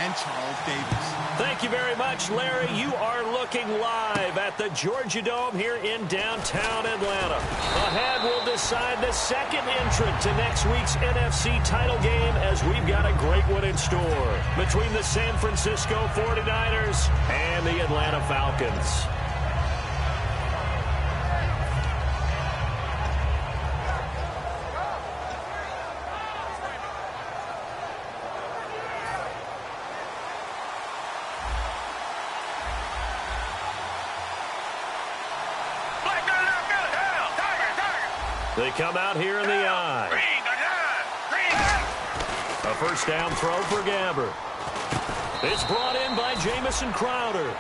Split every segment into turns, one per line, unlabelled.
and Charles Davis.
Thank you very much, Larry. You are looking live at the Georgia Dome here in downtown Atlanta. Ahead, we'll decide the second entrant to next week's NFC title game as we've got a great one in store between the San Francisco 49ers and the Atlanta Falcons. They come out here in the eye. A first down throw for Gabbert. It's brought in by Jamison Crowder.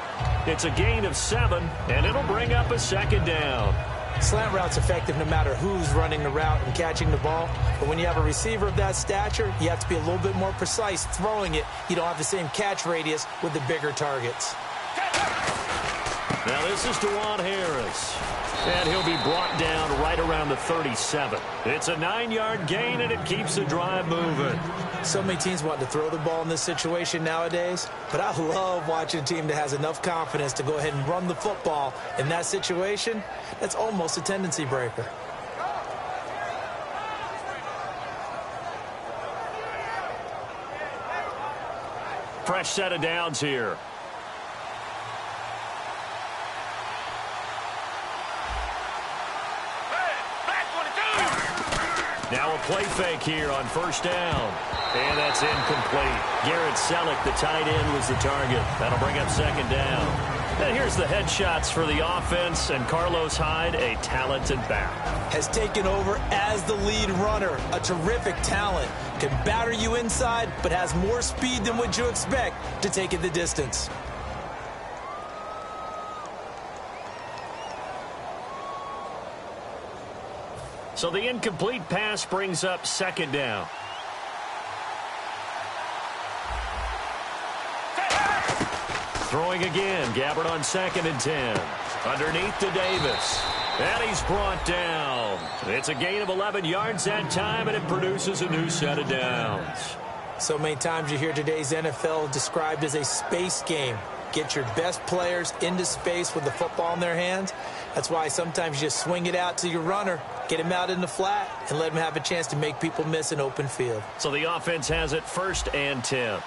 It's a gain of 7, and it'll bring up a second down.
Slant route's effective no matter who's running the route and catching the ball. But when you have a receiver of that stature, you have to be a little bit more precise throwing it. You don't have the same catch radius with the bigger targets.
Now this is DeJuan Harris. And he'll be brought down right around the 37. It's a 9-yard gain, and it keeps the drive moving.
So many teams want to throw the ball in this situation nowadays, but I love watching a team that has enough confidence to go ahead and run the football. In that situation, that's almost a tendency breaker.
Fresh set of downs here. Now a play fake here on first down. And that's incomplete. Garrett Selleck, the tight end, was the target. That'll bring up second down. And here's the headshots for the offense. And Carlos Hyde, a talented back.
Has taken over as the lead runner. A terrific talent. Can batter you inside, but has more speed than what you expect to take it the distance.
So the incomplete pass brings up second down. Throwing again. Gabbert on 2nd and 10. Underneath to Davis. And he's brought down. It's a gain of 11 yards that time, and it produces a new set of downs.
So many times you hear today's NFL described as a space game. Get your best players into space with the football in their hands. That's why sometimes you just swing it out to your runner, get him out in the flat, and let him have a chance to make people miss an open field.
So the offense has it 1st and 10.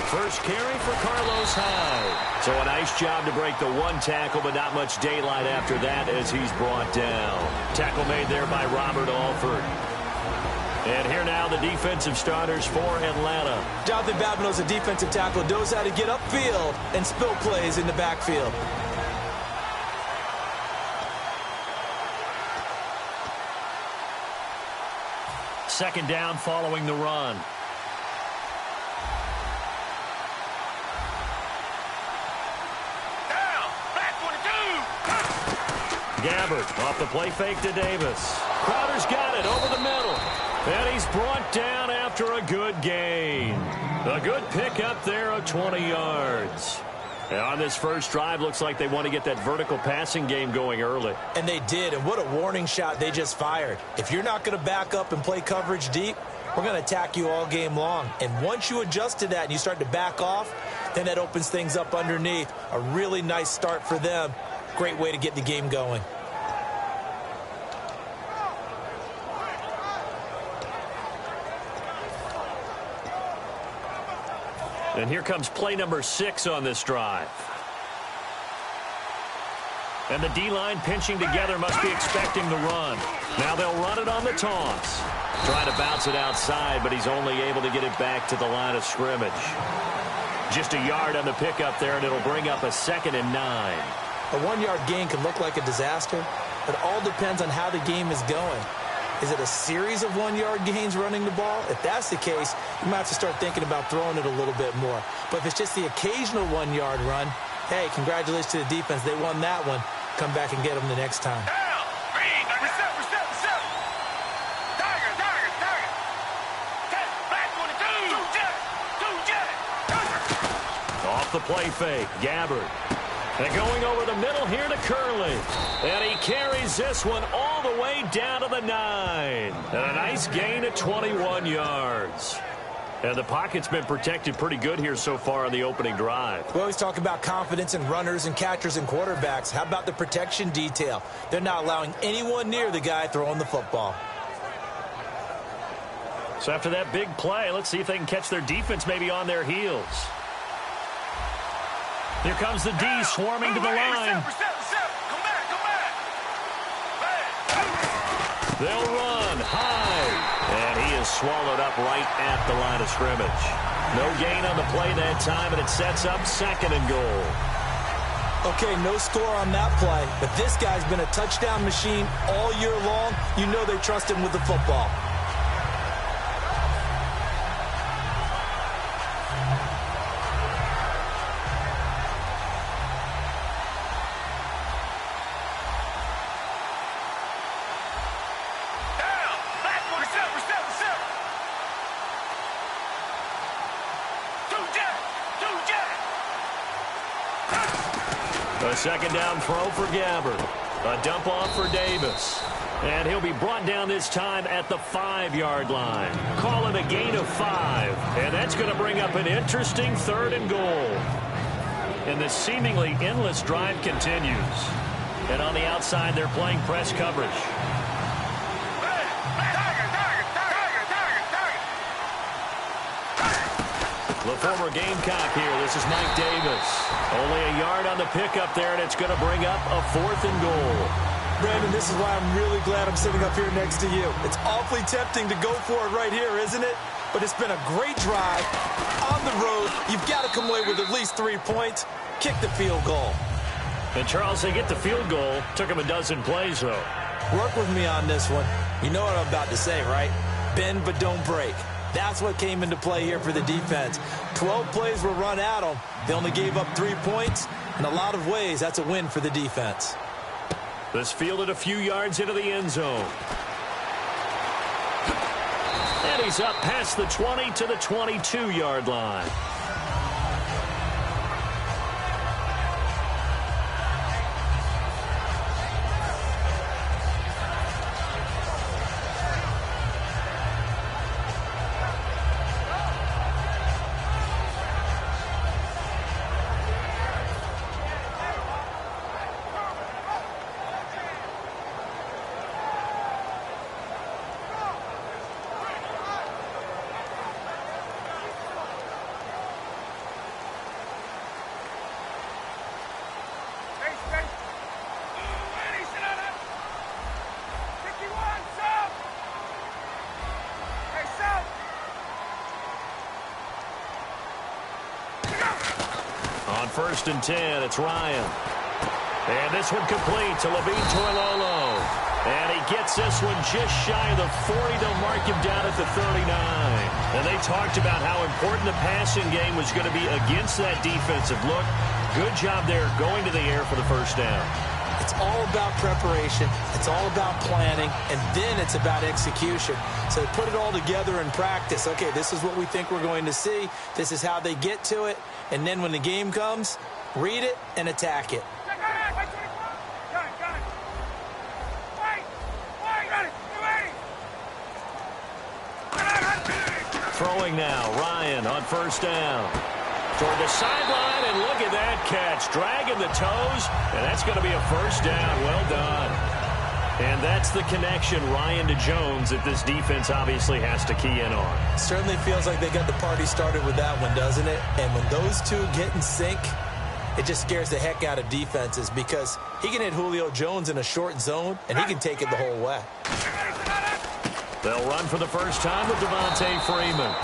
First carry for Carlos Hyde. So a nice job to break the one tackle, but not much daylight after that as he's brought down. Tackle made there by Robert Alford. And here now the defensive starters for Atlanta.
Jonathan Babineaux's a defensive tackle, knows how to get upfield and spill plays in the backfield.
Second down following the run. Gabbert off the play fake to Davis. Crowder's got it over the middle. And he's brought down after a good gain. A good pickup there of 20 yards. And on this first drive, looks like they want to get that vertical passing game going early.
And they did, and what a warning shot they just fired. If you're not going to back up and play coverage deep, we're going to attack you all game long. And once you adjust to that and you start to back off, then that opens things up underneath. A really nice start for them. Great way to get the game going.
And here comes play number 6 on this drive. And the D-line pinching together must be expecting the run. Now they'll run it on the toss. Trying to bounce it outside, but he's only able to get it back to the line of scrimmage. Just a yard on the pickup there, and it'll bring up a 2nd and 9.
A 1-yard gain can look like a disaster. It all depends on how the game is going. Is it a series of 1-yard gains running the ball? If that's the case, you might have to start thinking about throwing it a little bit more. But if it's just the occasional 1-yard run, hey, congratulations to the defense. They won that one. Come back and get them the next time.
Off the play fake, Gabbert. And going over the middle here to Curley. And he carries this one all all the way down to the 9. And a nice gain of 21 yards. And the pocket's been protected pretty good here so far on the opening drive.
We always talk about confidence in runners and catchers and quarterbacks. How about the protection detail? They're not allowing anyone near the guy throwing the football.
So after that big play, let's see if they can catch their defense maybe on their heels. Here comes the D swarming to the line. They'll run high. And he is swallowed up right at the line of scrimmage. No gain on the play that time, and it sets up 2nd and goal.
Okay, no score on that play, but this guy's been a touchdown machine all year long. You know they trust him with the football.
A 2nd down throw for Gabbard. A dump off for Davis. And he'll be brought down this time at the 5-yard line. Call it a gain of 5. And that's going to bring up an interesting 3rd and goal. And this seemingly endless drive continues. And on the outside, they're playing press coverage. The former Gamecock here. This is Mike Davis. Only a yard on the pickup there, and it's going to bring up a 4th and goal.
Brandon, this is why I'm really glad I'm sitting up here next to you. It's awfully tempting to go for it right here, isn't it? But it's been a great drive. On the road, you've got to come away with at least 3 points. Kick the field goal.
And, Charles, they get the field goal. Took them a dozen plays, though.
Work with me on this one. You know what I'm about to say, right? Bend but don't break. That's what came into play here for the defense. 12 plays were run at them. They only gave up 3 points. In a lot of ways, that's a win for the defense.
This fielded a few yards into the end zone. And he's up past the 20 to the 22-yard line. On 1st and 10, it's Ryan. And this one complete to Levine Toilolo. And he gets this one just shy of the 40. They'll mark him down at the 39. And they talked about how important the passing game was going to be against that defensive look. Good job there going to the air for the 1st down.
It's all about preparation. It's all about planning. And then it's about execution. So they put it all together in practice. Okay, this is what we think we're going to see. This is how they get to it. And then when the game comes, read it and attack it.
Throwing now, Ryan on 1st down. Toward the sideline, and look at that catch. Dragging the toes, and that's going to be a 1st down. Well done. And that's the connection, Ryan to Jones, that this defense obviously has to key in on.
Certainly feels like they got the party started with that one, doesn't it? And when those two get in sync, it just scares the heck out of defenses because he can hit Julio Jones in a short zone, and he can take it the whole way.
They'll run for the 1st time with Devontae Freeman.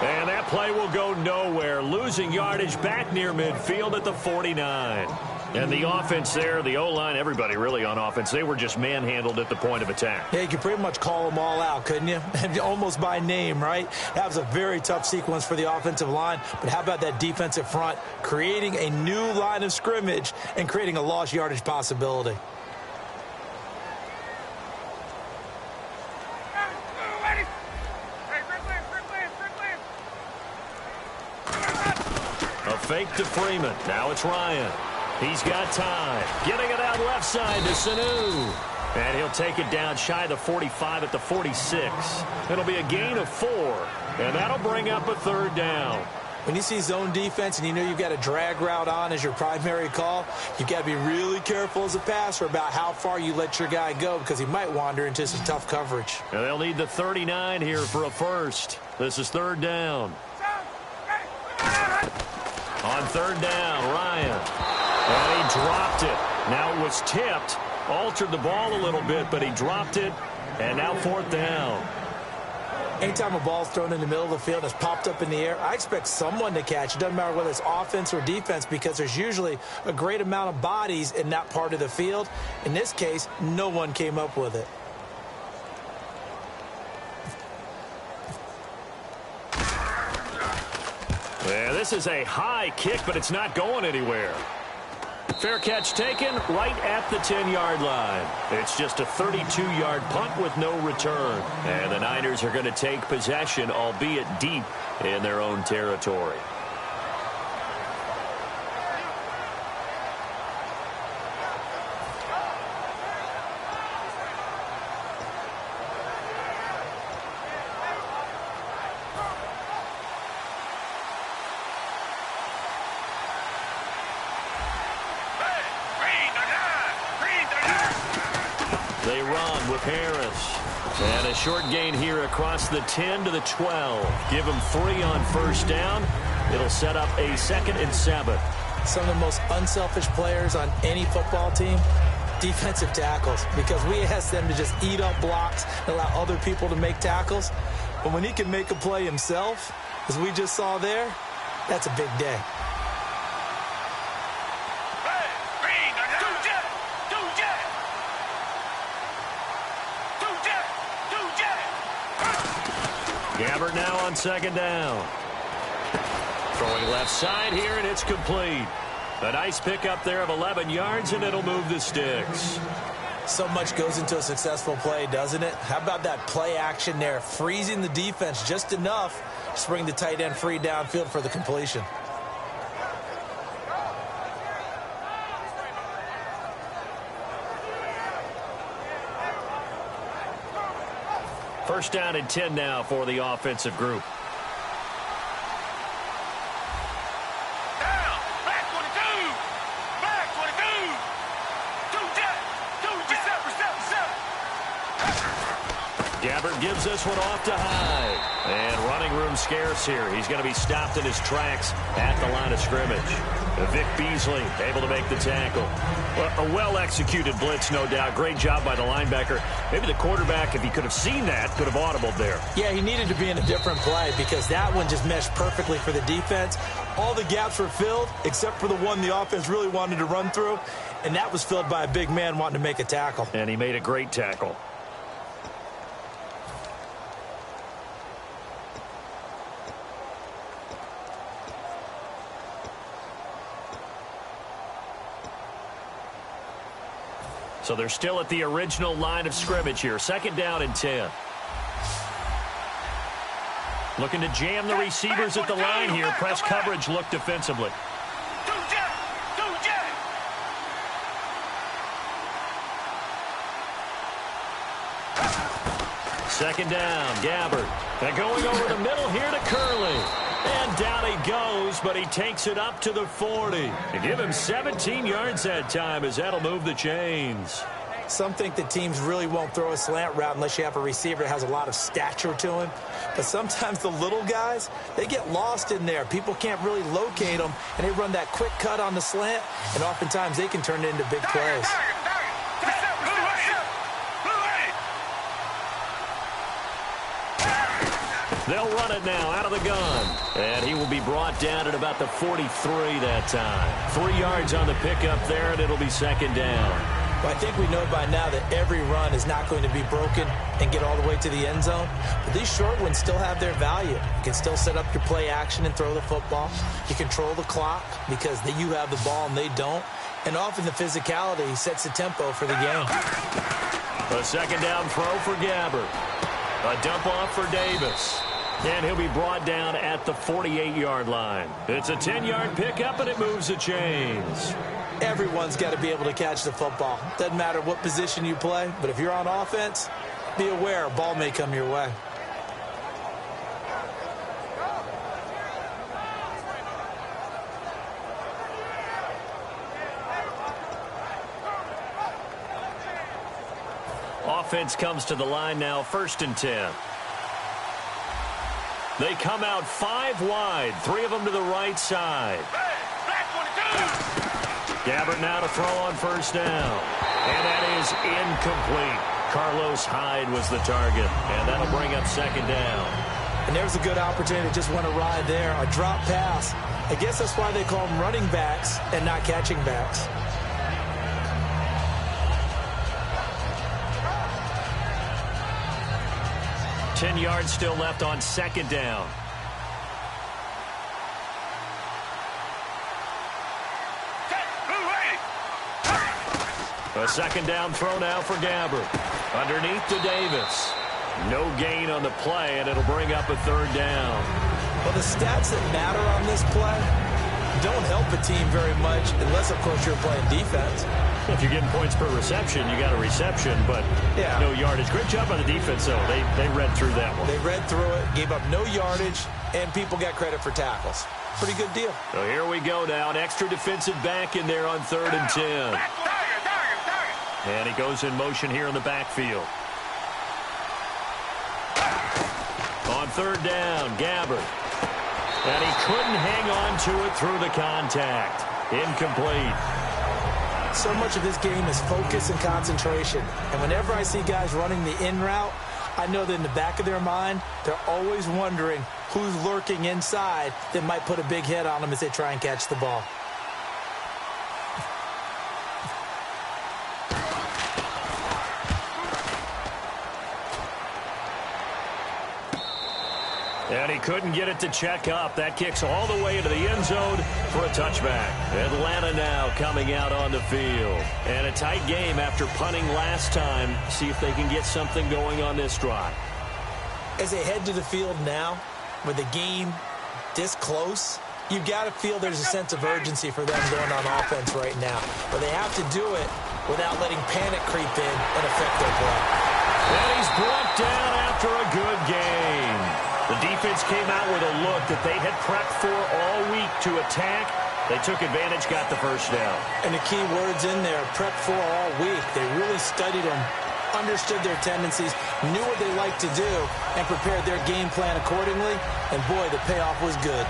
And that play will go nowhere, losing yardage back near midfield at the 49. And the offense there, the O-line, everybody really on offense, they were just manhandled at the point of attack.
Yeah, you could pretty much call them all out, couldn't you? Almost by name, right? That was a very tough sequence for the offensive line. But how about that defensive front creating a new line of scrimmage and creating a lost yardage possibility?
A fake to Freeman. Now it's Ryan. He's got time. Getting it out left side to Sanu. And he'll take it down shy of the 45 at the 46. It'll be a gain of 4, and that'll bring up a third down.
When you see zone defense and you know you've got a drag route on as your primary call, you've got to be really careful as a passer about how far you let your guy go because he might wander into some tough coverage.
And they'll need the 39 here for a first. This is third down. On third down, Ryan. And he dropped it. Now it was tipped. Altered the ball a little bit, but he dropped it. And now fourth down.
Anytime a ball's thrown in the middle of the field and it's popped up in the air, I expect someone to catch. It doesn't matter whether it's offense or defense because there's usually a great amount of bodies in that part of the field. In this case, no one came up with it.
Yeah, this is a high kick, but it's not going anywhere. Fair catch taken right at the 10-yard line. It's just a 32-yard punt with no return. And the Niners are going to take possession, albeit deep in their own territory. They run with Harris. And a short gain here across the 10 to the 12. Give them 3 on first down. It'll set up a 2nd and 7.
Some of the most unselfish players on any football team, defensive tackles, because we ask them to just eat up blocks and allow other people to make tackles. But when he can make a play himself, as we just saw there, that's a big day.
Gabbert now on second down. Throwing left side here, and it's complete. A nice pickup there of 11 yards, and it'll move the sticks.
So much goes into a successful play, doesn't it? How about that play action there, freezing the defense just enough to bring the tight end free downfield for the completion.
First down and 10 now for the offensive group.
Down, back 22, back 22, 2
Gabbert gives this one off to Hyde. And running room scarce here. He's going to be stopped in his tracks at the line of scrimmage. Vic Beasley able to make the tackle. Well, a well-executed blitz, no doubt. Great job by the linebacker. Maybe the quarterback, if he could have seen that, could have audibled there.
Yeah, he needed to be in a different play because that one just meshed perfectly for the defense. All the gaps were filled except for the one the offense really wanted to run through, and that was filled by a big man wanting to make a tackle.
And he made a great tackle. So they're still at the original line of scrimmage here. Second down and 10. Looking to jam the receivers at the line here. Press coverage look defensively. Second down, Gabbert. And going over the middle here to Curley. And down he goes, but he takes it up to the 40. And give him 17 yards that time as that'll move the chains.
Some think that teams really won't throw a slant route unless you have a receiver that has a lot of stature to him. But sometimes the little guys, they get lost in there. People can't really locate them, and they run that quick cut on the slant, and oftentimes they can turn it into big plays.
They'll run it now out of the gun. And he will be brought down at about the 43 that time. 3 yards on the pickup there, and it'll be second down.
Well, I think we know by now that every run is not going to be broken and get all the way to the end zone. But these short ones still have their value. You can still set up your play action and throw the football. You control the clock because you have the ball and they don't. And often the physicality sets the tempo for the game.
A second down throw for Gabbert. A dump off for Davis. And he'll be brought down at the 48-yard line. It's a 10-yard pickup, and it moves the chains.
Everyone's got to be able to catch the football. Doesn't matter what position you play, but if you're on offense, be aware a ball may come your way.
Offense comes to the line now, 1st and 10. They come out 5 wide, 3 of them to the right side. Gabbert now to throw on 1st down. And that is incomplete. Carlos Hyde was the target, and that'll bring up 2nd down.
And there's a good opportunity to just want to ride there, a drop pass. I guess that's why they call them running backs and not catching backs.
Ten yards still left on 2nd down. A 2nd down throw now for Gabbert. Underneath to Davis. No gain on the play, and it'll bring up a 3rd down.
Well, the stats that matter on this play don't help a team very much unless, of course, you're playing defense.
If you're getting points per reception, you got a reception, but no yardage. Great job by the defense, though. They read through that one.
They read through it, gave up no yardage, and people got credit for tackles. Pretty good deal.
So here we go now. An extra defensive back in there on 3rd and 10. And he goes in motion here in the backfield. On 3rd down, Gabbert. And he couldn't hang on to it through the contact. Incomplete.
So much of this game is focus and concentration. And whenever I see guys running the in route, I know that in the back of their mind, they're always wondering who's lurking inside that might put a big hit on them as they try and catch the ball.
And he couldn't get it to check up. That kicks all the way into the end zone for a touchback. Atlanta now coming out on the field. And a tight game after punting last time. See if they can get something going on this drive.
As they head to the field now, with the game this close, you've got to feel there's a sense of urgency for them going on offense right now. But they have to do it without letting panic creep in and affect their play.
And he's brought down after a good game. The defense came out with a look that they had prepped for all week to attack. They took advantage, got the 1st down.
And the key words in there, prepped for all week. They really studied them, understood their tendencies, knew what they liked to do, and prepared their game plan accordingly. And, boy, the payoff was good.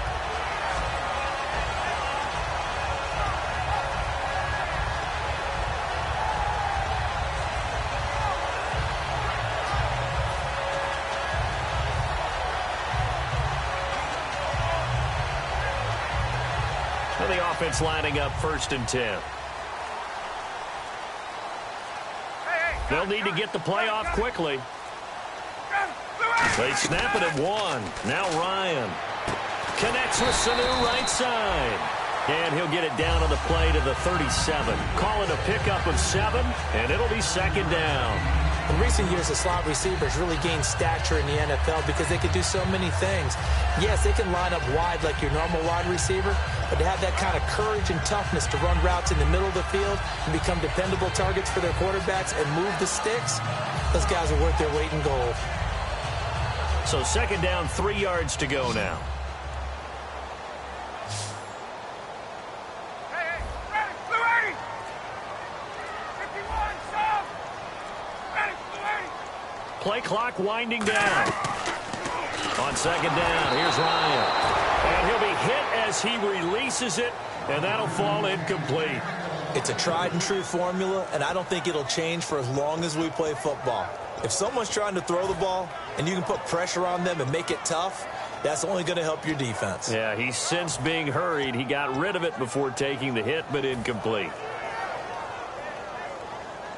The offense lining up 1st and 10. They'll need to get the play off quickly. They snap it at 1. Now Ryan connects with Sanu right side. And he'll get it down on the play to the 37. Call it a pickup of 7, and it'll be 2nd down.
In recent years, the slot receivers really gained stature in the NFL because they could do so many things. Yes, they can line up wide like your normal wide receiver, but to have that kind of courage and toughness to run routes in the middle of the field and become dependable targets for their quarterbacks and move the sticks, those guys are worth their weight in gold.
So 2nd down, 3 yards to go now. Play clock winding down. On 2nd down, here's Ryan. And he'll be hit as he releases it, and that'll fall incomplete.
It's a tried and true formula, and I don't think it'll change for as long as we play football. If someone's trying to throw the ball and you can put pressure on them and make it tough, that's only going to help your defense.
Yeah, he sensed being hurried. He got rid of it before taking the hit, but incomplete.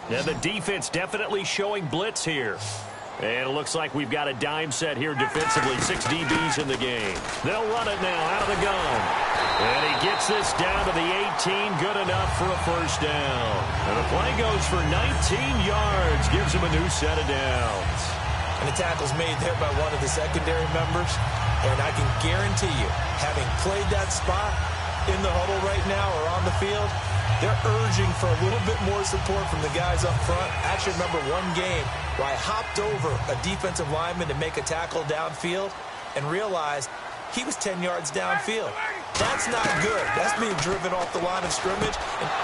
Now the defense definitely showing blitz here. And it looks like we've got a dime set here defensively. 6 DBs in the game. They'll run it now out of the gun. And he gets this down to the 18. Good enough for a 1st down. And the play goes for 19 yards. Gives him a new set of downs.
And the tackle's made there by one of the secondary members. And I can guarantee you, having played that spot in the huddle right now or on the field, They're urging for a little bit more support from the guys up front. I actually remember one game where I hopped over a defensive lineman to make a tackle downfield and realized he was 10 yards downfield. That's not good. That's being driven off the line of scrimmage.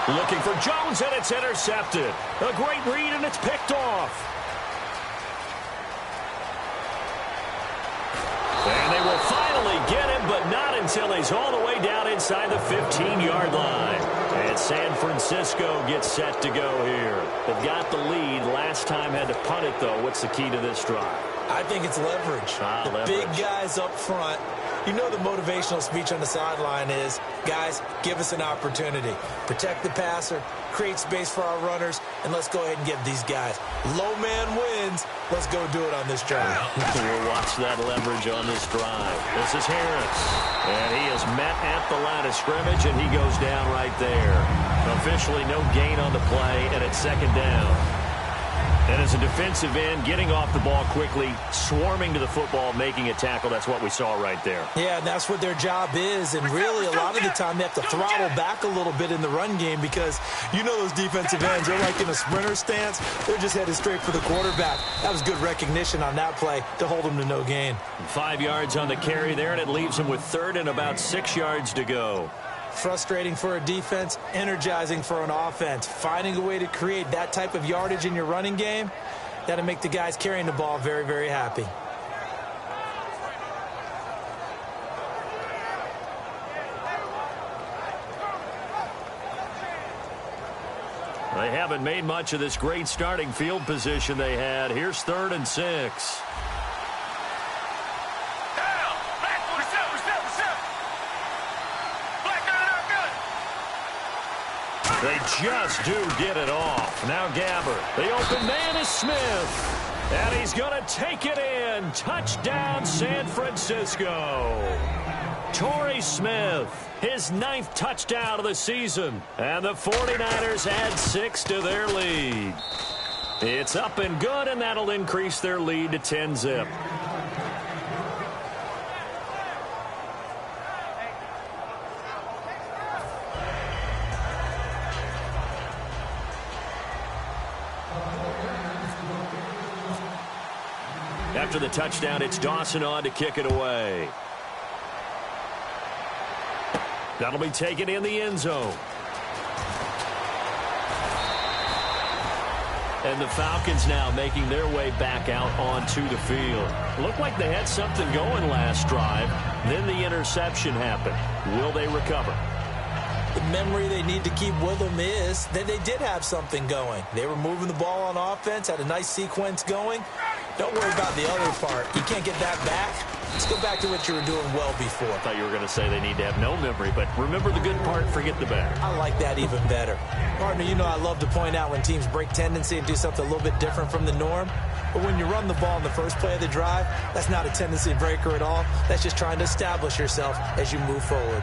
Looking for Jones, and it's intercepted. A great read, and it's picked off. And they will finally get him, but not until he's all the way down inside the 15-yard line. And San Francisco gets set to go here. They've got the lead. Last time had to punt it, though. What's the key to this drive?
I think it's leverage. The big guys up front. You know the motivational speech on the sideline is, guys, give us an opportunity. Protect the passer, create space for our runners, and let's go ahead and give these guys. Low man wins. Let's go do it on this drive.
We'll watch that leverage on this drive. This is Harris. And he is met at the line of scrimmage, and he goes down right there. Officially no gain on the play, and it's second down. And as a defensive end, getting off the ball quickly, swarming to the football, making a tackle, that's what we saw right there.
Yeah, and that's what their job is. And really, a lot of the time, they have to throttle back a little bit in the run game because you know those defensive ends, they're like in a sprinter stance. They're just headed straight for the quarterback. That was good recognition on that play to hold them to no gain.
5 yards on the carry there, and it leaves them with third and about 6 yards to go.
Frustrating for a defense, energizing for an offense. Finding a way to create that type of yardage in your running game, that'll make the guys carrying the ball very, very happy.
They haven't made much of this great starting field position they had. Here's 3rd and 6. They just do get it off. Now Gabbert. The open man is Smith. And he's going to take it in. Touchdown, San Francisco. Torrey Smith, his 9th touchdown of the season. And the 49ers add 6 to their lead. It's up and good, and that'll increase their lead to 10-zip. After the touchdown, it's Dawson on to kick it away. That'll be taken in the end zone. And the Falcons now making their way back out onto the field. Looked like they had something going last drive. Then the interception happened. Will they recover?
The memory they need to keep with them is that they did have something going. They were moving the ball on offense, had a nice sequence going. Don't worry about the other part. You can't get that back. Let's go back to what you were doing well before.
I thought you were going to say they need to have no memory, but remember the good part, forget the bad.
I like that even better. Partner, you know I love to point out when teams break tendency and do something a little bit different from the norm. But when you run the ball in the first play of the drive, that's not a tendency breaker at all. That's just trying to establish yourself as you move forward.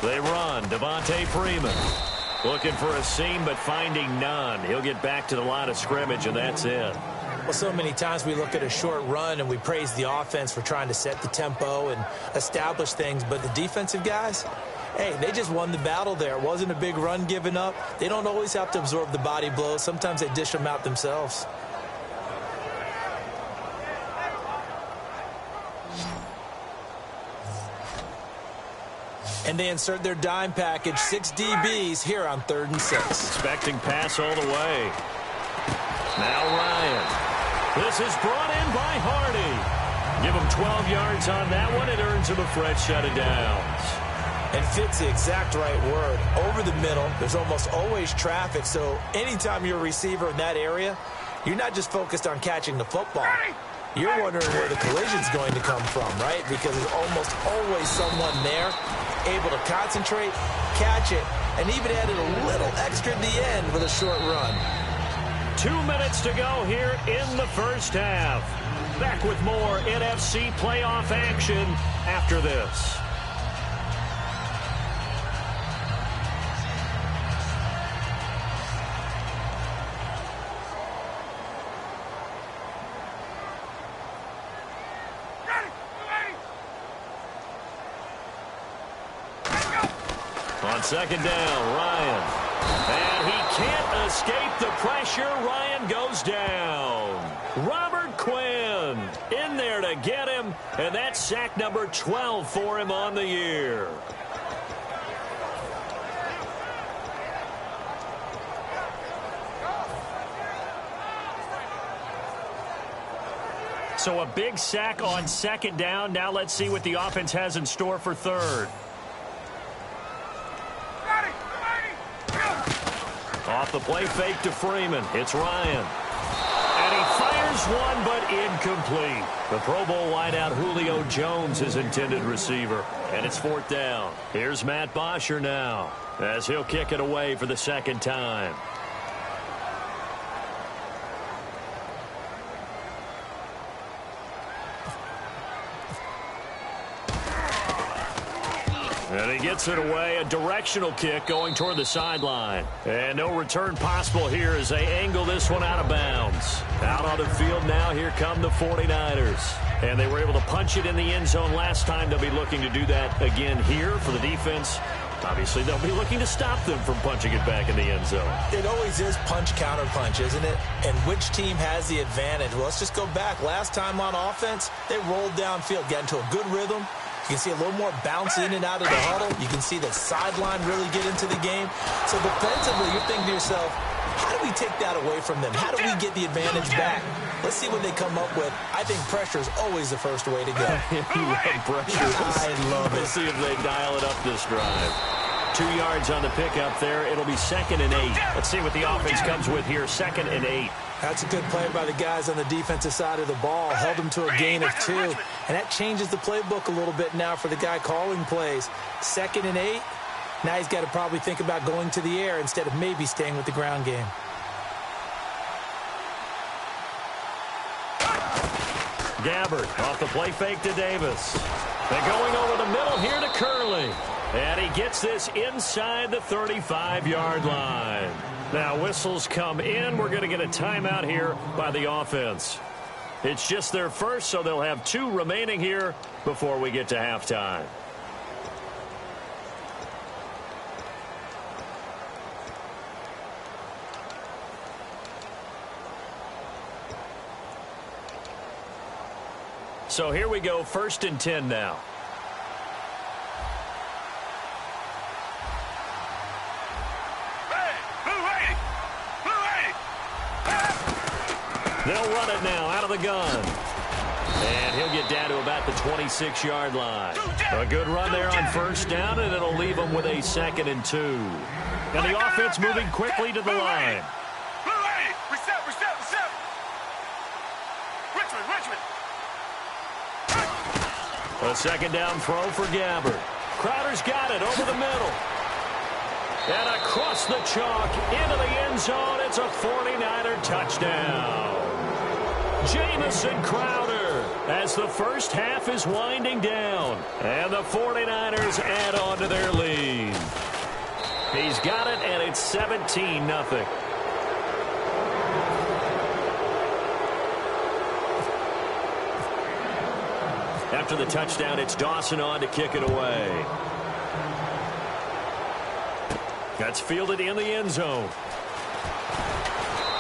They run. Devontae Freeman looking for a seam, but finding none. He'll get back to the line of scrimmage, and that's it.
Well, so many times we look at a short run and we praise the offense for trying to set the tempo and establish things, but the defensive guys, hey, they just won the battle there. It wasn't a big run given up. They don't always have to absorb the body blows. Sometimes they dish them out themselves. And they insert their dime package, 6 DBs here on 3rd and 6.
Expecting pass all the way. Now Ryan. This is brought in by Hardy. Give him 12 yards on that one. It earns him a fresh set of downs.
And fits the exact right word. Over the middle, there's almost always traffic, so anytime you're a receiver in that area, you're not just focused on catching the football. You're wondering where the collision's going to come from, right? Because there's almost always someone there able to concentrate, catch it, and even added a little extra at the end with a short run.
2 minutes to go here in the first half. Back with more NFC playoff action after this. second down, Ryan. And he can't escape the pressure. Ryan goes down. Robert Quinn in there to get him, and that's sack number 12 for him on the year. So a big sack on second down. Now let's see what the offense has in store for third. Off the play fake to Freeman. It's Ryan. And he fires one, but incomplete. The Pro Bowl wideout Julio Jones, his intended receiver. And it's fourth down. Here's Matt Bosher now, as he'll kick it away for the second time. And he gets it away, a directional kick going toward the sideline. And no return possible here as they angle this one out of bounds. Out on the field now, here come the 49ers. And they were able to punch it in the end zone last time. They'll be looking to do that again here for the defense. Obviously, they'll be looking to stop them from punching it back in the end zone.
It always is punch-counter-punch, isn't it? And which team has the advantage? Well, let's just go back. Last time on offense, they rolled downfield, got into a good rhythm. You can see a little more bounce in and out of the huddle. You can see the sideline really get into the game. So defensively, you're thinking to yourself, how do we take that away from them? How do we get the advantage back? Let's see what they come up with. I think pressure is always the first way to go.
You love pressure.
I love it.
Let's see if they dial it up this drive. 2 yards on the pickup there. It'll be 2nd and 8. Let's see what the offense comes with here. 2nd and 8.
That's a good play by the guys on the defensive side of the ball. Held them to a gain of 2. And that changes the playbook a little bit now for the guy calling plays. 2nd and 8. Now he's got to probably think about going to the air instead of maybe staying with the ground game.
Gabbard off the play fake to Davis. They're going over the middle here to Curley. And he gets this inside the 35-yard line. Now whistles come in. We're going to get a timeout here by the offense. It's just their first, so they'll have 2 remaining here before we get to halftime. So here we go, 1st and 10 now. They'll run it now out of the gun. And he'll get down to about the 26-yard line. A good run there on 1st down, and it'll leave them with a 2nd and 2. And the offense moving quickly to the line. A 2nd down throw for Gabbard. Crowder's got it over the middle. And across the chalk into the end zone. It's a 49er touchdown. Jamison Crowder as the first half is winding down. And the 49ers add on to their lead. He's got it, and it's 17-0. After the touchdown, it's Dawson on to kick it away. That's fielded in the end zone.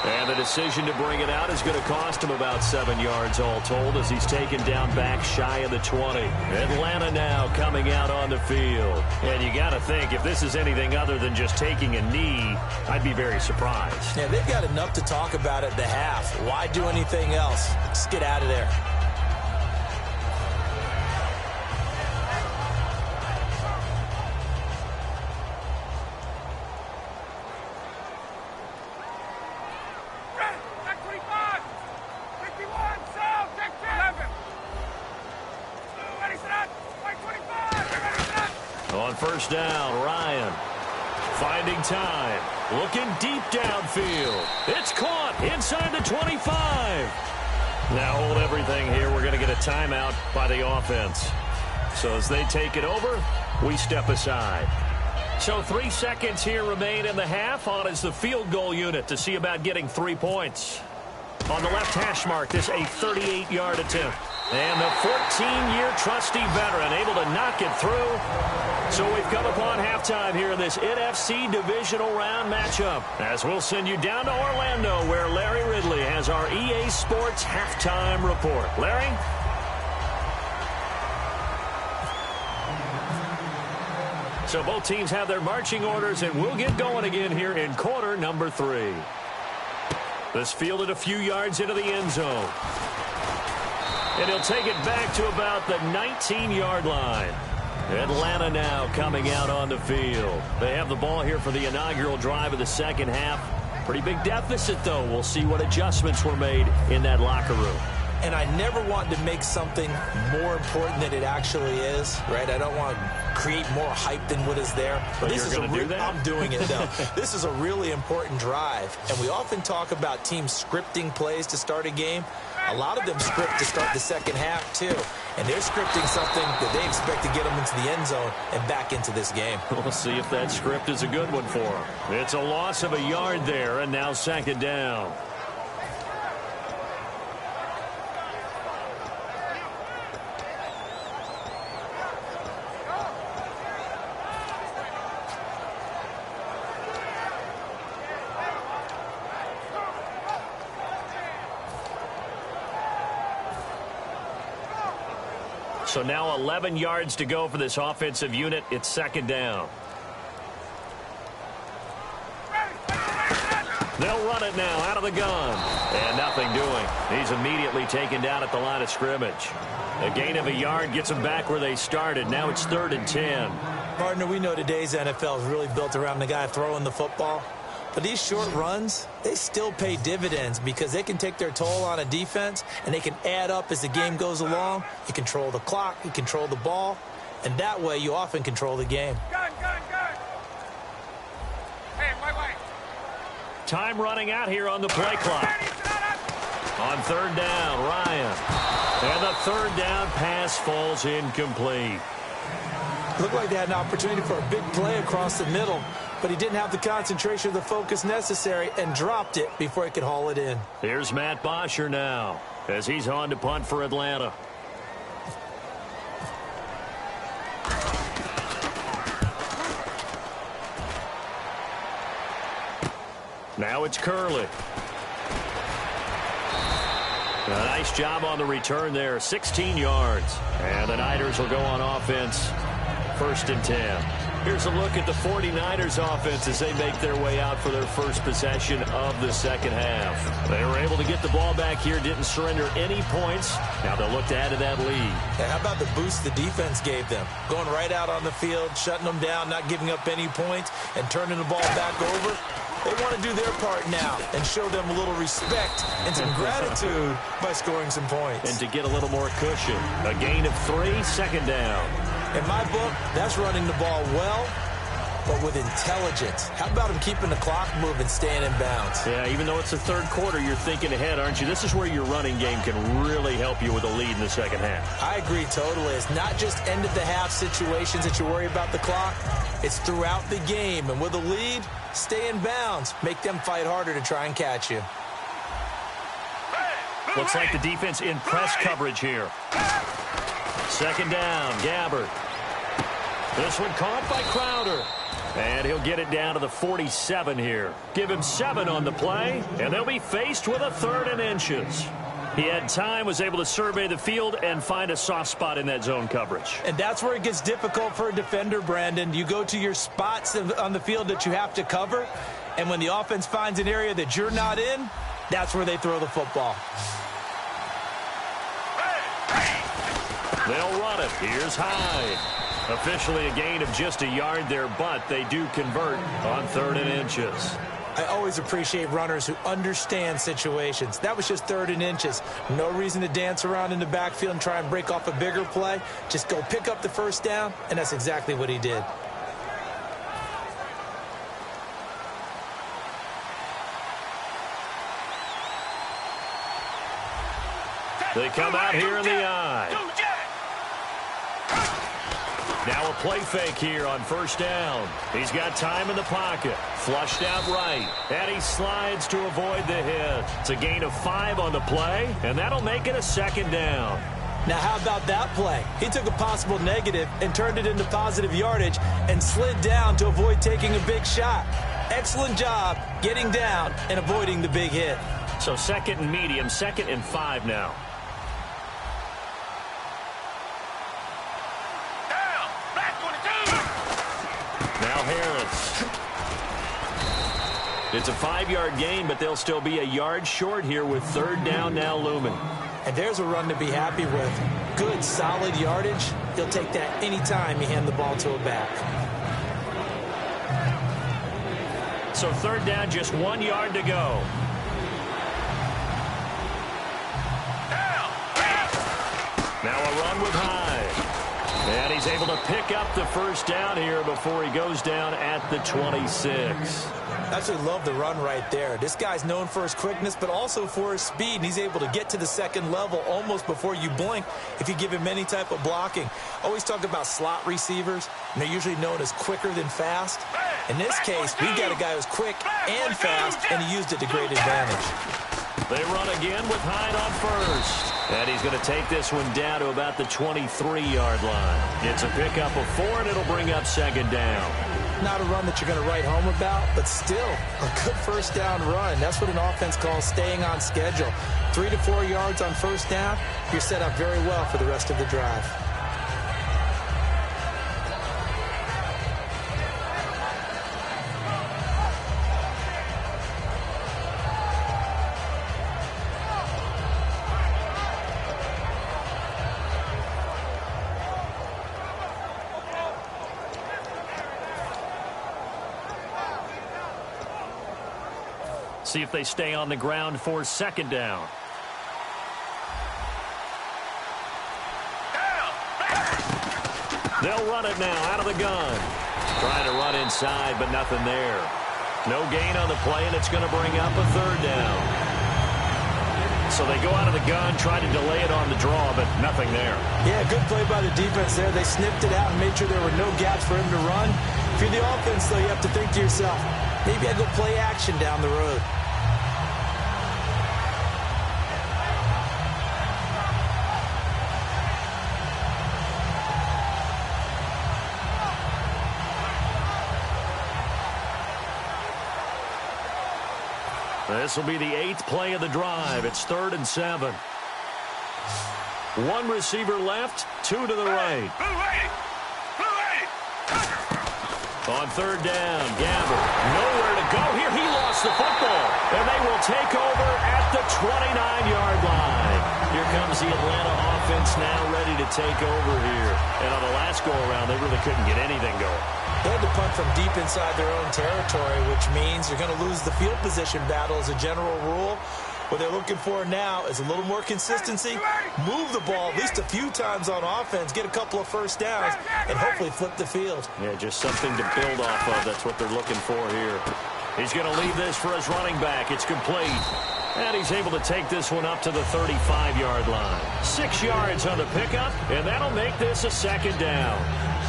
And the decision to bring it out is going to cost him about 7 yards all told as he's taken down back shy of the 20. Atlanta now coming out on the field. And you got to think, if this is anything other than just taking a knee, I'd be very surprised.
Yeah, they've got enough to talk about at the half. Why do anything else? Just get out of there.
On 1st down, Ryan finding time, looking deep downfield. It's caught inside the 25. Now hold everything here. We're going to get a timeout by the offense. So as they take it over, we step aside. So 3 seconds here remain in the half. On is the field goal unit to see about getting 3 points. On the left hash mark, this a 38-yard attempt. And the 14-year trusty veteran able to knock it through. So we've come upon halftime here in this NFC divisional round matchup, as we'll send you down to Orlando, where Larry Ridley has our EA Sports halftime report. Larry? So both teams have their marching orders, and we'll get going again here in quarter number 3. This fielded a few yards into the end zone. And he'll take it back to about the 19-yard line. Atlanta now coming out on the field. They have the ball here for the inaugural drive of the second half. Pretty big deficit, though. We'll see what adjustments were made in that locker room.
And I never want to make something more important than it actually is, right? I don't want to create more hype than what is there.
But this is going to do that?
I'm doing it, though. This is a really important drive. And we often talk about teams scripting plays to start a game. A lot of them script to start the second half, too. And they're scripting something that they expect to get them into the end zone and back into this game.
We'll see if that script is a good one for them. It's a loss of a yard there, and now second down. So now 11 yards to go for this offensive unit. It's second down. They'll run it now out of the gun. And nothing doing. He's immediately taken down at the line of scrimmage. A gain of a yard gets them back where they started. Now it's 3rd and 10.
Partner, we know today's NFL is really built around the guy throwing the football. But these short runs, they still pay dividends because they can take their toll on a defense, and they can add up as the game goes along. You control the clock, you control the ball, and that way you often control the game.
Gun. Hey, wait.
Time running out here on the play clock. On 3rd down, Ryan. And the 3rd down pass falls incomplete.
Looked like they had an opportunity for a big play across the middle, but he didn't have the concentration or the focus necessary and dropped it before he could haul it in.
Here's Matt Bosher now as he's on to punt for Atlanta. Now it's Curley. A nice job on the return there, 16 yards. And the Niners will go on offense, 1st and 10. Here's a look at the 49ers offense as they make their way out for their first possession of the second half. They were able to get the ball back here, didn't surrender any points. Now they'll look to add to that lead.
Yeah, how about the boost the defense gave them? Going right out on the field, shutting them down, not giving up any points, and turning the ball back over. They want to do their part now and show them a little respect and some gratitude by scoring some points.
And to get a little more cushion. A gain of 3, second down.
In my book, that's running the ball well, but with intelligence. How about him keeping the clock moving, staying in bounds?
Yeah, even though it's the 3rd quarter, you're thinking ahead, aren't you? This is where your running game can really help you with a lead in the second half.
I agree totally. It's not just end-of-the-half situations that you worry about the clock. It's throughout the game. And with a lead, stay in bounds. Make them fight harder to try and catch you.
Looks like the defense in press coverage here. Second down, Gabbert. This one caught by Crowder. And he'll get it down to the 47 here. Give him 7 on the play, and they'll be faced with a 3rd and inches. He had time, was able to survey the field and find a soft spot in that zone coverage.
And that's where it gets difficult for a defender, Brandon. You go to your spots on the field that you have to cover, and when the offense finds an area that you're not in, that's where they throw the football.
They'll run it. Here's Hyde. Officially a gain of just a yard there, but they do convert on 3rd and inches.
I always appreciate runners who understand situations. That was just 3rd and inches. No reason to dance around in the backfield and try and break off a bigger play. Just go pick up the 1st down, and that's exactly what he did.
They come out here in the eye. Now a play fake here on 1st down. He's got time in the pocket. Flushed out right. And he slides to avoid the hit. It's a gain of 5 on the play, and that'll make it a 2nd down.
Now, how about that play? He took a possible negative and turned it into positive yardage and slid down to avoid taking a big shot. Excellent job getting down and avoiding the big hit.
So 2nd and medium, 2nd and 5 now.
Down. Back 22.
Now Harris. It's a 5-yard gain, but they'll still be a yard short here with 3rd down now looming.
And there's a run to be happy with. Good, solid yardage. He'll take that anytime you hand the ball to a back.
So 3rd down, just 1 yard to go. Now a run with Hyde. And he's able to pick up the 1st down here before he goes down at the 26.
I actually love the run right there. This guy's known for his quickness, but also for his speed. And he's able to get to the 2nd level almost before you blink if you give him any type of blocking. Always talk about slot receivers, and they're usually known as quicker than fast. In this case, we've got a guy who's quick and fast, and he used it to great advantage.
They run again with Hyde on 1st. And he's going to take this one down to about the 23-yard line. It's a pickup of 4, and it'll bring up 2nd down.
Not a run that you're going to write home about, but still a good 1st down run. That's what an offense calls staying on schedule. 3 to 4 yards on 1st down, you're set up very well for the rest of the drive.
See if they stay on the ground for 2nd down. They'll run it now out of the gun. Trying to run inside, but nothing there. No gain on the play, and it's going to bring up a 3rd down. So they go out of the gun, try to delay it on the draw, but nothing there.
Yeah, good play by the defense there. They sniffed it out and made sure there were no gaps for him to run. If you're the offense, though, you have to think to yourself, maybe I go play action down the road.
This will be the 8th play of the drive. It's 3rd and 7. 1 receiver left, 2 to the right. On 3rd down, Gamble. Nowhere to go here. He lost the football. And they will take over at the 29-yard line. Here comes the Atlanta offense now ready to take over here. And on the last go-around, they really couldn't get anything going.
They had to punt from deep inside their own territory, which means you're going to lose the field position battle as a general rule. What they're looking for now is a little more consistency, move the ball at least a few times on offense, get a couple of 1st downs, and hopefully flip the field.
Yeah, just something to build off of. That's what they're looking for here. He's going to leave this for his running back. It's complete. And he's able to take this one up to the 35-yard line. 6 yards on the pickup, and that'll make this a 2nd down.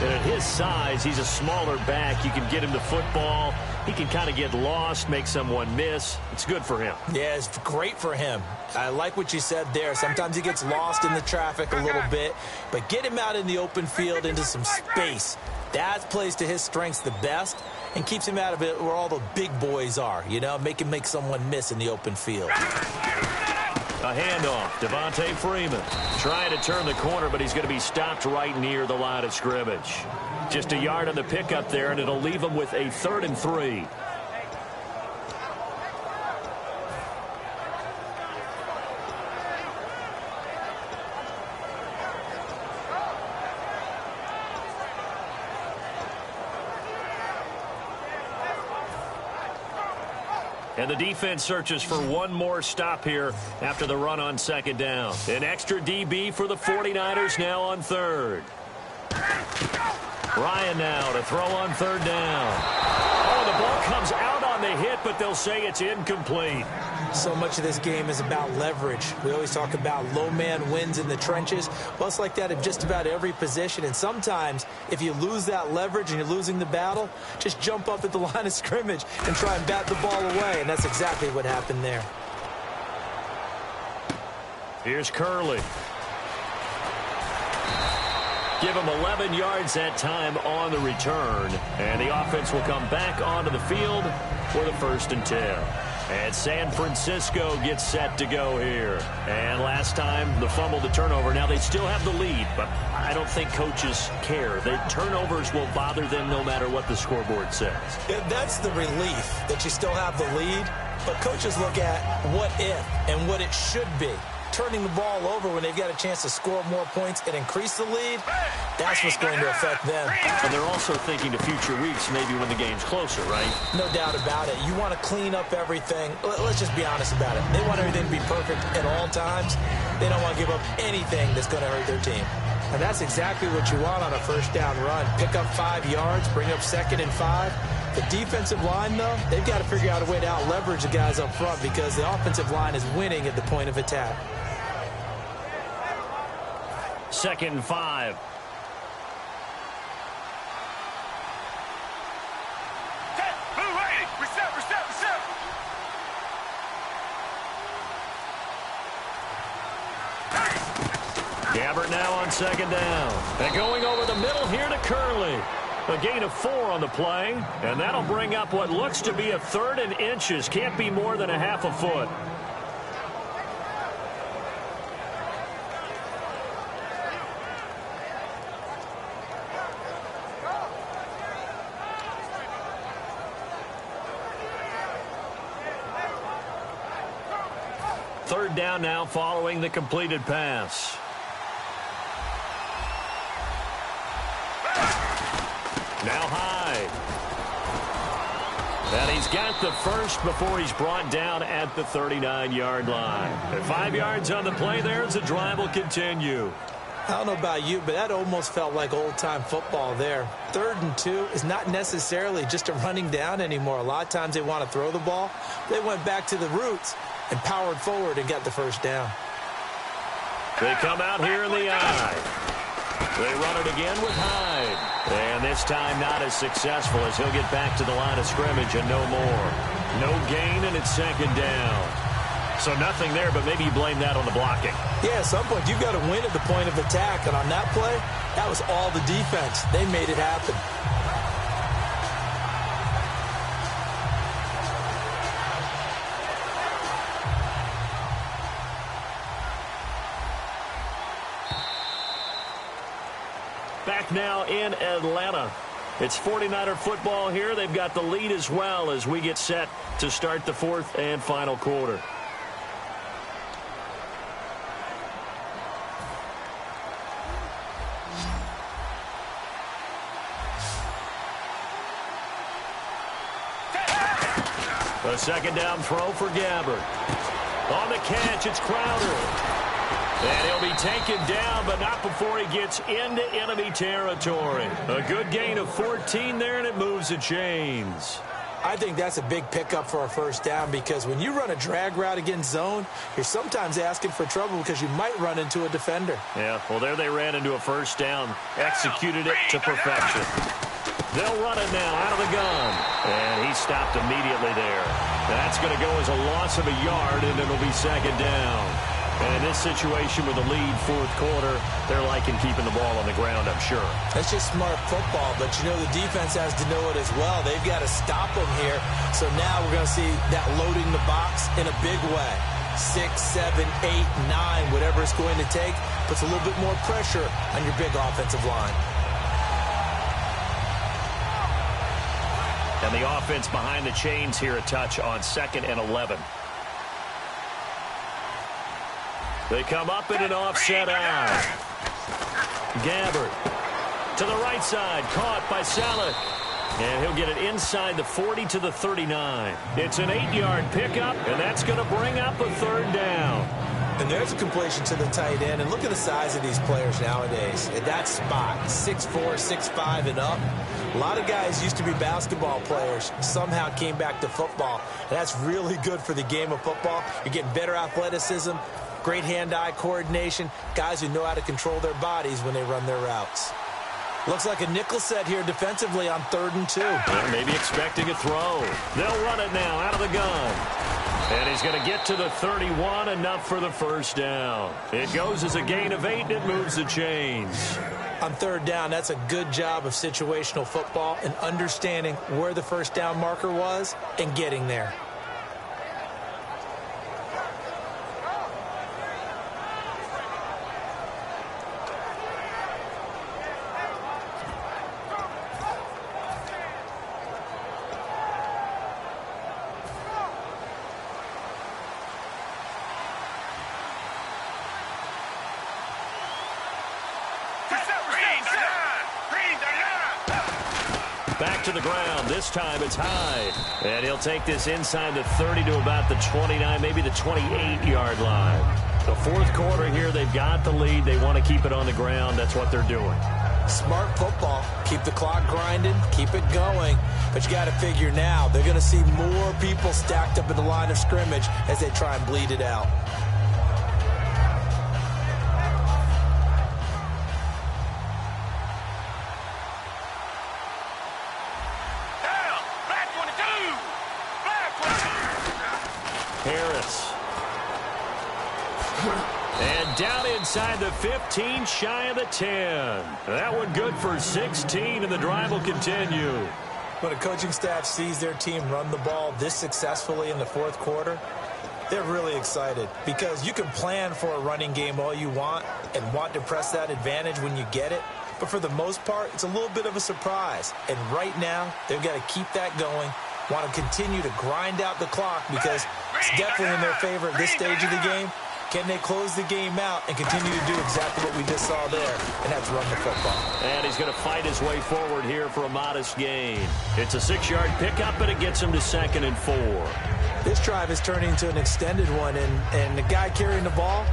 And at his size, he's a smaller back. You can get him the football. He can kind of get lost, make someone miss. It's good for him.
Yeah, it's great for him. I like what you said there. Sometimes he gets lost in the traffic a little bit, but get him out in the open field into some space. That plays to his strengths the best and keeps him out of it where all the big boys are, you know, make someone miss in the open field.
A handoff, Devontae Freeman trying to turn the corner, but he's going to be stopped right near the line of scrimmage. Just a yard on the pickup there, and it'll leave him with a 3rd and 3. And the defense searches for one more stop here after the run on 2nd down. An extra DB for the 49ers now on 3rd. Ryan now to throw on 3rd down. Oh, the ball comes out on the hit, but they'll say it's incomplete.
So much of this game is about leverage. We always talk about low man wins in the trenches. Well, it's like that in just about every position. And sometimes, if you lose that leverage and you're losing the battle, just jump up at the line of scrimmage and try and bat the ball away. And that's exactly what happened there.
Here's Curley. Give him 11 yards that time on the return. And the offense will come back onto the field for the 1st and 10. And San Francisco gets set to go here. And last time, the fumble, the turnover. Now they still have the lead, but I don't think coaches care. The turnovers will bother them no matter what the scoreboard says.
Yeah, that's the relief that you still have the lead. But coaches look at what if and what it should be. Turning the ball over when they've got a chance to score more points and increase the lead, that's what's going to affect them.
And they're also thinking to future weeks, maybe when the game's closer, right?
No doubt about it. You want to clean up everything. Let's just be honest about it. They want everything to be perfect at all times. They don't want to give up anything that's going to hurt their team. And that's exactly what you want on a 1st down run. Pick up 5 yards, bring up 2nd and 5. The defensive line, though, they've got to figure out a way to out-leverage the guys up front because the offensive line is winning at the point of attack.
2nd and 5. Gabbert now on 2nd down. And going over the middle here to Curley. A gain of 4 on the play. And that'll bring up what looks to be a 3rd and inches. Can't be more than a half a foot. Third down now following the completed pass. Now Hyde. And he's got the first before he's brought down at the 39-yard line. And 5 yards on the play there as the drive will continue.
I don't know about you, but that almost felt like old-time football there. 3rd and 2 is not necessarily just a running down anymore. A lot of times they want to throw the ball. They went back to the roots and powered forward and got the 1st down.
They come out here in the eye. They run it again with Hyde. And this time not as successful as he'll get back to the line of scrimmage and no more. No gain, and it's 2nd down. So nothing there, but maybe you blame that on the blocking.
Yeah, at some point you've got to win at the point of attack. And on that play, that was all the defense. They made it happen.
Back now in Atlanta. It's 49er football here. They've got the lead as well as we get set to start the 4th and final quarter. A 2nd down throw for Gabbert. On the catch, it's Crowder. And he'll be taken down, but not before he gets into enemy territory. A good gain of 14 there, and it moves the chains.
I think that's a big pickup for a 1st down because when you run a drag route against zone, you're sometimes asking for trouble because you might run into a defender.
Yeah, well, there they ran into a 1st down, executed it to perfection. They'll run it now out of the gun. And he stopped immediately there. That's going to go as a loss of a yard, and it'll be 2nd down. And in this situation with the lead 4th quarter, they're liking keeping the ball on the ground, I'm sure.
That's just smart football, but you know the defense has to know it as well. They've got to stop them here. So now we're going to see that loading the box in a big way. 6, 7, 8, 9, whatever it's going to take, puts a little bit more pressure on your big offensive line.
And the offense behind the chains here a touch on 2nd and 11. They come up in an offset eye. Gabbert to the right side, caught by Salek. And he'll get it inside the 40 to the 39. It's an 8-yard pickup, and that's going to bring up a 3rd down.
And there's a completion to the tight end. And look at the size of these players nowadays. At that spot, 6'4", 6'5", and up. A lot of guys used to be basketball players, somehow came back to football. And that's really good for the game of football. You're getting better athleticism, great hand-eye coordination, guys who know how to control their bodies when they run their routes. Looks like a nickel set here defensively on 3rd and 2.
Well, maybe expecting a throw. They'll run it now out of the gun. And he's going to get to the 31, enough for the 1st down. It goes as a gain of 8, and it moves the chains.
On third down, that's a good job of situational football and understanding where the first down marker was and getting there.
Back to the ground. This time it's high. And he'll take this inside the 30 to about the 29, maybe the 28-yard line. The fourth quarter here, they've got the lead. They want to keep it on the ground. That's what they're doing.
Smart football. Keep the clock grinding. Keep it going. But you got to figure now, they're going to see more people stacked up in the line of scrimmage as they try and bleed it out.
Harris. And down inside the 15, shy of the 10. That one good for 16, and the drive will continue.
When a coaching staff sees their team run the ball this successfully in the fourth quarter, they're really excited because you can plan for a running game all you want and want to press that advantage when you get it. But for the most part, it's a little bit of a surprise. And right now, they've got to keep that going, want to continue to grind out the clock because it's definitely in their favor at this stage of the game. Can they close the game out and continue to do exactly what we just saw there, and that's run the football?
And he's going to fight his way forward here for a modest gain. It's a 6-yard pickup, and it gets him to 2nd and 4.
This drive is turning into an extended one, and the guy carrying the ball,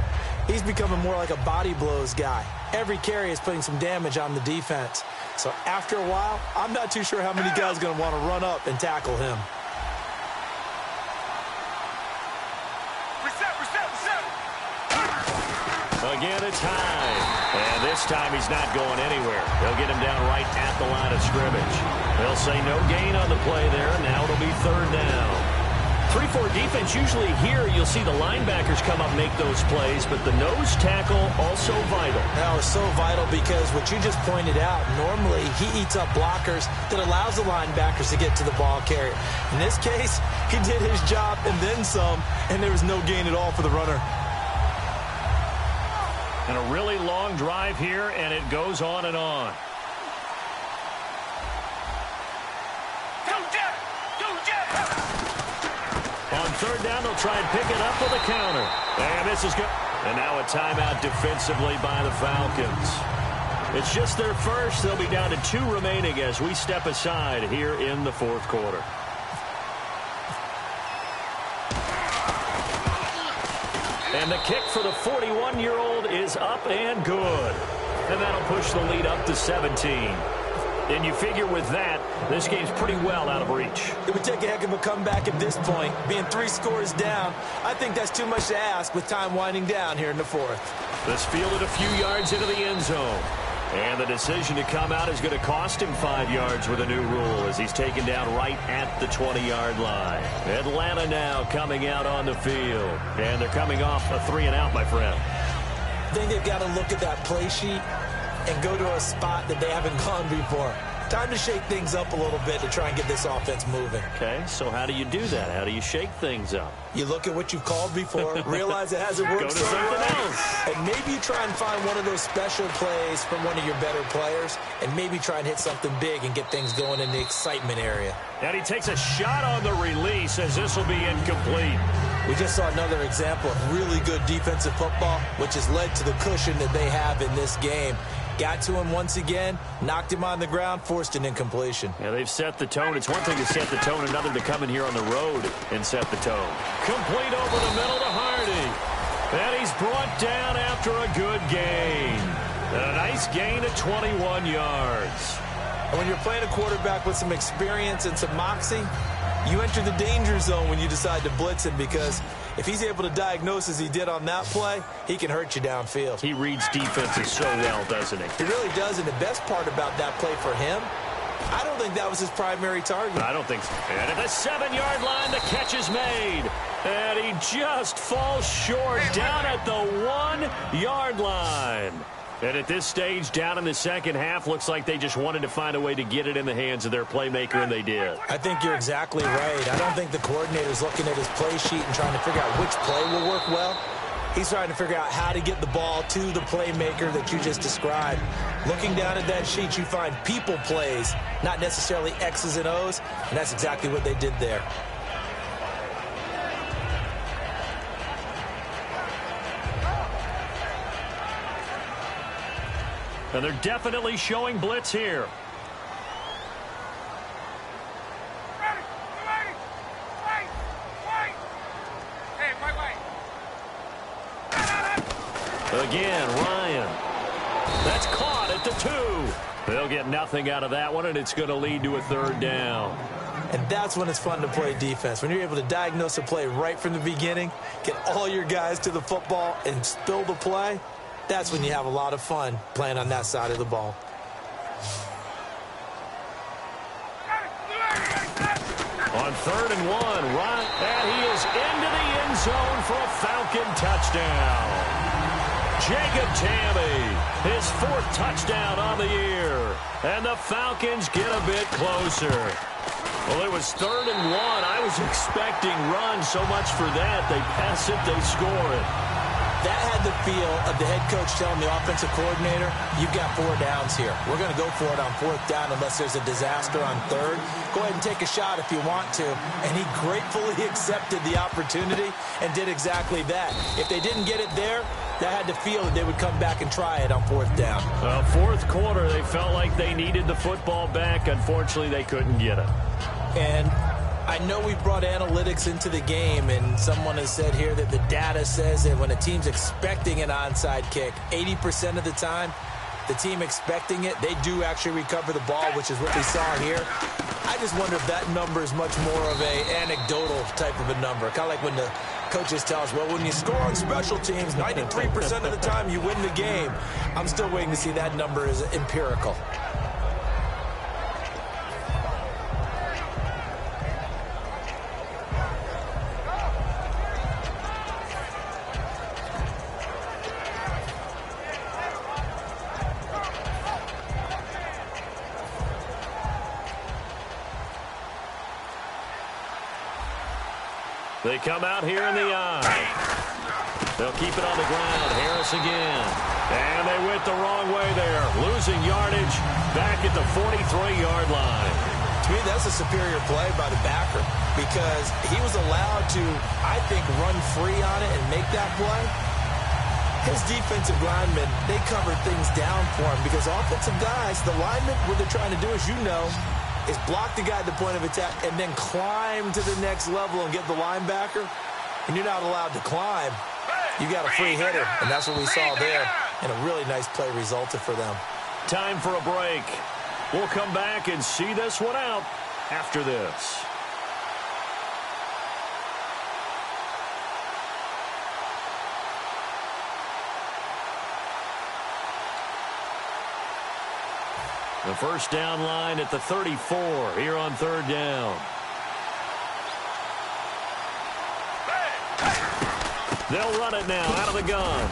he's becoming more like a body blows guy. Every carry is putting some damage on the defense. So after a while, I'm not too sure how many guys are going to want to run up and tackle him.
Again, it's high. And this time he's not going anywhere. They'll get him down right at the line of scrimmage. They'll say no gain on the play there. Now it'll be 3rd down. 3-4 defense, usually here you'll see the linebackers come up and make those plays, but the nose tackle also vital.
Now, it's so vital because what you just pointed out, normally he eats up blockers that allows the linebackers to get to the ball carrier. In this case, he did his job and then some, and there was no gain at all for the runner.
And a really long drive here, and it goes on and on. On 3rd down, they'll try and pick it up with a counter. And this is good. And now a timeout defensively by the Falcons. It's just their first. They'll be down to 2 remaining as we step aside here in the fourth quarter. And the kick for the 41-year-old is up and good. And that'll push the lead up to 17. And you figure with that, this game's pretty well out of reach.
It would take a heck of a comeback at this point. Being 3 scores down, I think that's too much to ask with time winding down here in the fourth.
This fielded a few yards into the end zone. And the decision to come out is going to cost him 5 yards with a new rule as he's taken down right at the 20-yard line. Atlanta now coming out on the field. And they're coming off a 3-and-out, my friend.
I think they've got to look at that play sheet and go to a spot that they haven't gone before. Time to shake things up a little bit to try and get this offense moving.
Okay, so how do you do that? How do you shake things up?
You look at what you've called before, realize it hasn't worked
Go to
so
something
well,
else.
and maybe you try and find one of those special plays from one of your better players, and maybe try and hit something big and get things going in the excitement area.
And he takes a shot on the release as this will be incomplete.
We just saw another example of really good defensive football, which has led to the cushion that they have in this game. Got to him once again, knocked him on the ground, forced an incompletion.
Yeah, they've set the tone. It's one thing to set the tone, another to come in here on the road and set the tone. Complete over the middle to Hardy. And he's brought down after a good gain. And a nice gain of 21 yards.
And when you're playing a quarterback with some experience and some moxie, you enter the danger zone when you decide to blitz him, because if he's able to diagnose as he did on that play, he can hurt you downfield.
He reads defenses so well, doesn't he?
He really does, and the best part about that play for him, I don't think that was his primary target.
I don't think so. And at the 7-yard line, the catch is made. And he just falls short down at the 1-yard line. And at this stage, down in the second half, looks like they just wanted to find a way to get it in the hands of their playmaker, and they did.
I think you're exactly right. I don't think the coordinator's looking at his play sheet and trying to figure out which play will work well. He's trying to figure out how to get the ball to the playmaker that you just described. Looking down at that sheet, you find people plays, not necessarily X's and O's, and that's exactly what they did there.
And they're definitely showing blitz here. Again, Ryan. That's caught at the 2. They'll get nothing out of that one, and it's going to lead to a third down.
And that's when it's fun to play defense. When you're able to diagnose a play right from the beginning, get all your guys to the football, and spill the play, that's when you have a lot of fun playing on that side of the ball.
On 3rd and 1, Ryan, and he is into the end zone for a Falcon touchdown. Jacob Tamme, his 4th touchdown on the year. And the Falcons get a bit closer. Well, it was 3rd and 1. I was expecting run so much for that. They pass it, they score it.
That had the feel of the head coach telling the offensive coordinator, you've got 4 downs here. We're going to go for it on 4th down unless there's a disaster on 3rd. Go ahead and take a shot if you want to. And he gratefully accepted the opportunity and did exactly that. If they didn't get it there, that had the feel that they would come back and try it on 4th down.
Well, 4th quarter, they felt like they needed the football back. Unfortunately, they couldn't get it.
And I know we brought analytics into the game, and someone has said here that the data says that when a team's expecting an onside kick, 80% of the time, the team expecting it, they do actually recover the ball, which is what we saw here. I just wonder if that number is much more of a anecdotal type of a number. Kind of like when the coaches tell us, well, when you score on special teams, 93% of the time you win the game. I'm still waiting to see that number is empirical.
They come out here in the eye. They'll keep it on the ground. Harris again. And they went the wrong way there. Losing yardage back at the 43-yard line.
To me, that's a superior play by the backer because he was allowed to, I think, run free on it and make that play. His defensive linemen, they covered things down for him because offensive guys, the linemen, what they're trying to do, as you know, is block the guy at the point of attack and then climb to the next level and get the linebacker. And you're not allowed to climb. You got a free hitter, and that's what we saw there. And a really nice play resulted for them.
Time for a break. We'll come back and see this one out after this. The first down line at the 34 here on 3rd down. They'll run it now out of the gun.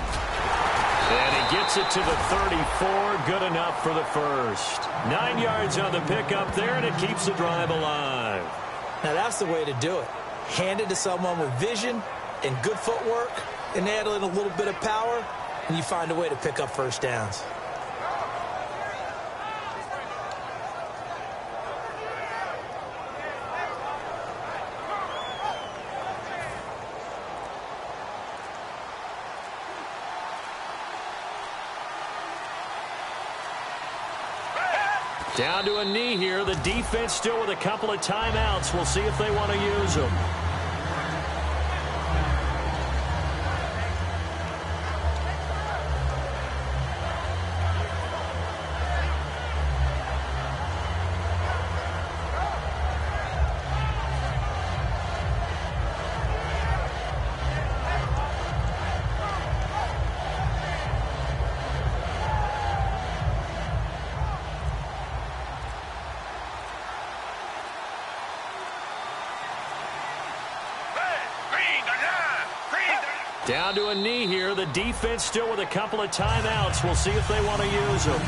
And he gets it to the 34. Good enough for the first. 9 yards on the pickup there, and it keeps the drive alive.
Now that's the way to do it. Hand it to someone with vision and good footwork, and add in a little bit of power, and you find a way to pick up first downs.
Down to a knee here. The defense still with a couple of timeouts. We'll see if they want to use them. Down to a knee here. The defense still with a couple of timeouts. We'll see if they want to use them.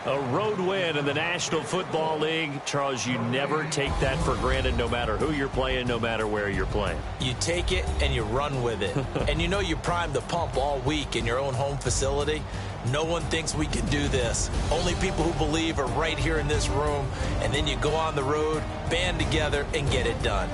A road win in the National Football League. Charles, you never take that for granted no matter who you're playing, no matter where you're playing.
You take it and you run with it. And you know you primed the pump all week in your own home facility. No one thinks we can do this. Only people who believe are right here in this room. And then you go on the road, band together, and get it done.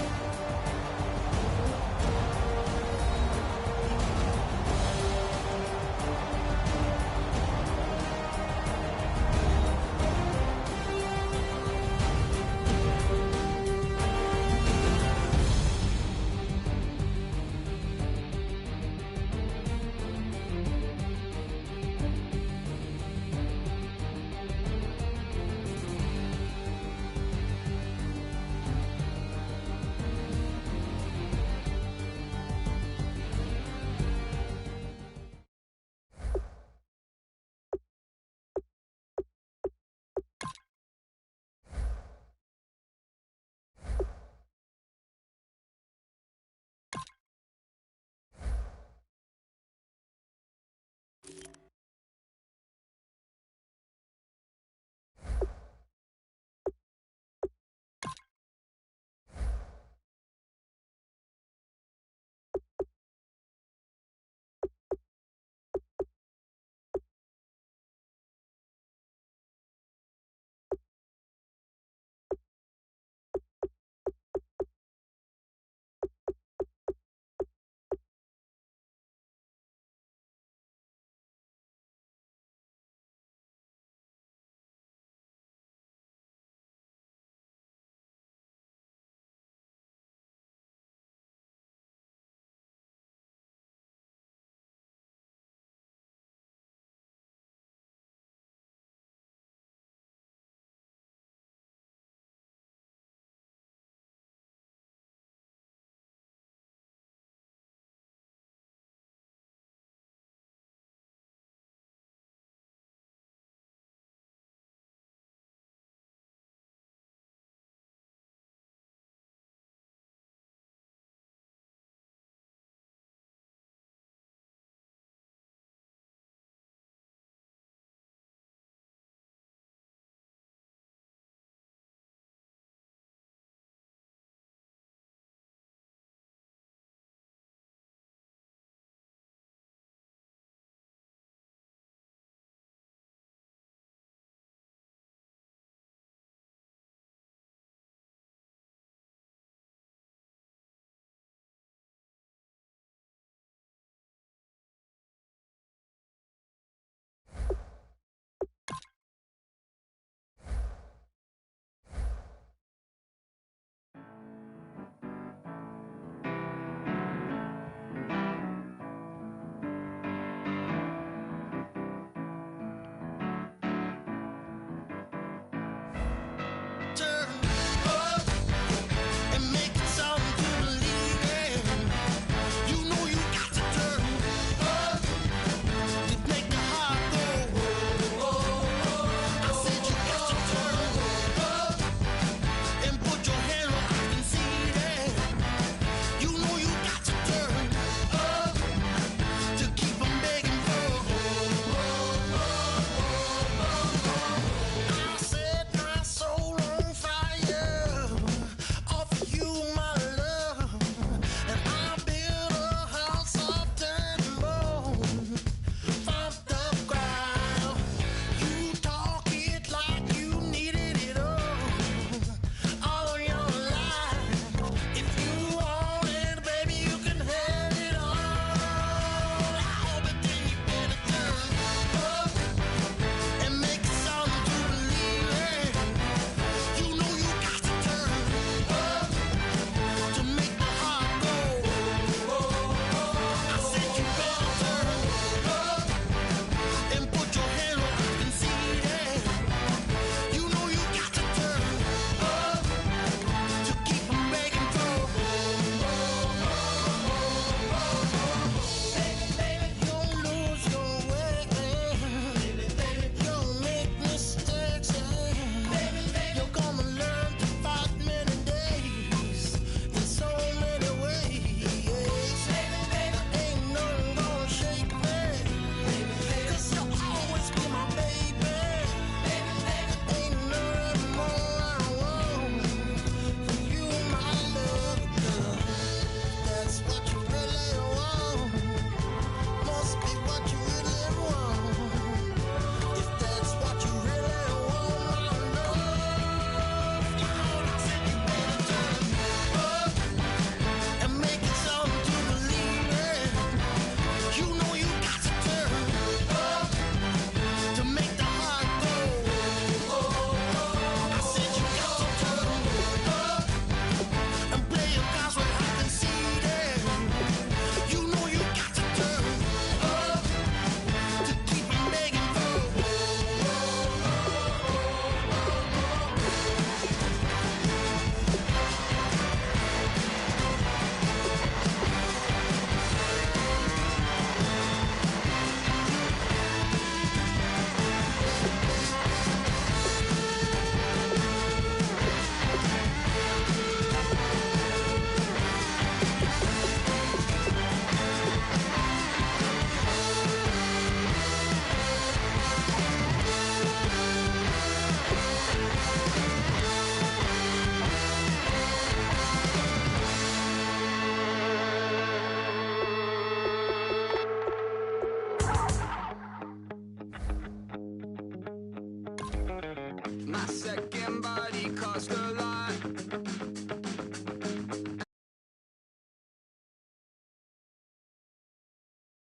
second body cost